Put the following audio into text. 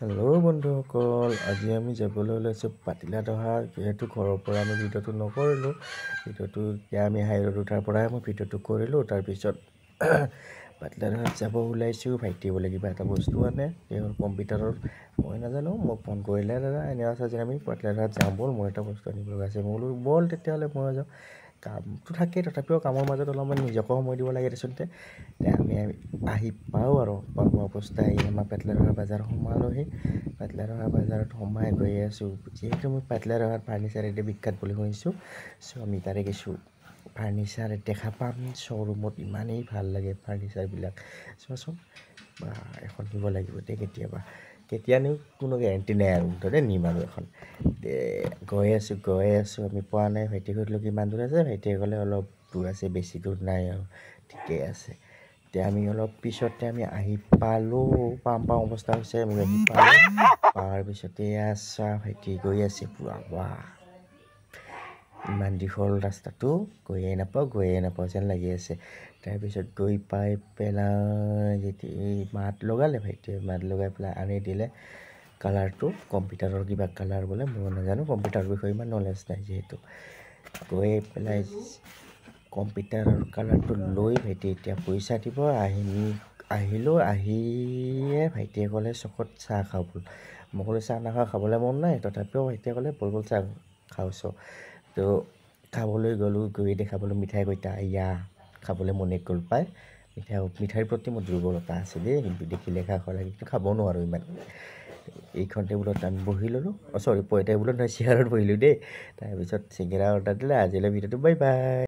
Hello' বন্ধুসকল, আজি আমি যাবলৈ ওলাইছোঁ পাতিলা দহা। যিহেতু ঘৰৰ পৰা আমি ভিডিঅ'টো নকৰিলোঁ, ভিডিঅ'টো এতিয়া আমি হাইৰোড উঠাৰ পৰাই মই ভিডিঅ'টো কৰিলোঁ। তাৰপিছত পাতিলা দহাত যাব ওলাইছোঁ। ভাইটিয়ে বোলে কিবা এটা বস্তু আনে, সেই হ'ল কম্পিউটাৰৰ। মই নাজানো, মোক ফোন কৰিলে দাদা এনেকুৱা আছে যে আমি পাতিলা দহাত যাওঁ ব'ল, মোৰ এটা বস্তু আনিব লগা আছে। মই বোলো ব'ল তেতিয়াহ'লে মই যাওঁ। কামটো থাকেই, তথাপিও কামৰ মাজত অলপমান নিজকো সময় দিব লাগে দেচোন। আমি আহি পাওঁ আৰু পাওঁ অৱস্থা আহি আমাৰ পাতিলা দহা বজাৰ সোমালোহি। পাতিলা দহা বজাৰত সোমাই গৈ আছোঁ। যিহেতু মই পাতিলা দহাত ফাৰ্ণিচাৰ এতিয়া বিখ্যাত বুলি শুনিছোঁ, চ' আমি তাৰে কিছু ফাৰ্ণিচাৰ দেখা পাম। শ্ব'ৰুমত ইমানেই ভাল লাগে ফাৰ্ণিচাৰবিলাক, চোৱাচোন বা এখন নিব লাগিব দেই। কেতিয়ানো কোনো গেৰেণ্টি নাই আৰু মুঠতে নিম আৰু এখন। গৈ আছোঁ আমি পোৱা নাই। ভাইটিক সুধিলোঁ কিমান দূৰ আছে, ভাইটিয়ে ক'লে অলপ দূৰ আছে, বেছি দূৰ নাই আৰু ঠিকেই আছে। এতিয়া আমি অলপ পিছতে আমি আহি পালোঁ, পাম অৱস্থা হৈছে। আমি আহি পালোঁ, পোৱাৰ পিছতে আছা ভাইটি গৈ আছে পুৰা বাহ, ইমান দীঘল ৰাস্তাটো গৈয়ে নাপাওঁ যেন লাগি আছে। তাৰপিছত গৈ পাই পেলাই যেতিয়া মাত লগালে, ভাইটিয়ে মাত লগাই পেলাই আনি দিলে কালাৰটো। কম্পিউটাৰৰ কিবা কালাৰ বোলে, মই নাজানো, কম্পিউটাৰৰ বিষয়ে ইমান নলেজ নাই যিহেতু। গৈ পেলাই কম্পিউটাৰৰ কালাৰটো লৈ ভাইটিয়ে এতিয়া পইচা দিব। আহিয়ে ভাইটিয়ে ক'লে চকত চাহ খাওঁ ব'ল। মই ক'লোঁ চাহ নাখাওঁ, খাবলৈ মন নাই। তথাপিও ভাইটিয়ে ক'লে ব'ল চাহ খাওঁ। তো খাবলৈ গ'লোঁ, গৈ দেখা পালোঁ মিঠাই কৈতা খাবলৈ মনে গ'ল পায়। মিঠাইৰ প্ৰতি মোৰ দুৰ্বলতা আছে দেই, কিন্তু দেখিলে খাব লাগে, কিন্তু খাব নোৱাৰোঁ ইমান। এইখন টেবুলত আমি বহি ল'লোঁ, টেবুলত নহয়, চেয়াৰত বহিলোঁ দেই। তাৰপিছত চিংগৰা অৰ্ডাৰ দিলে। আজিলৈ ভিডিঅ'টো বাই বাই।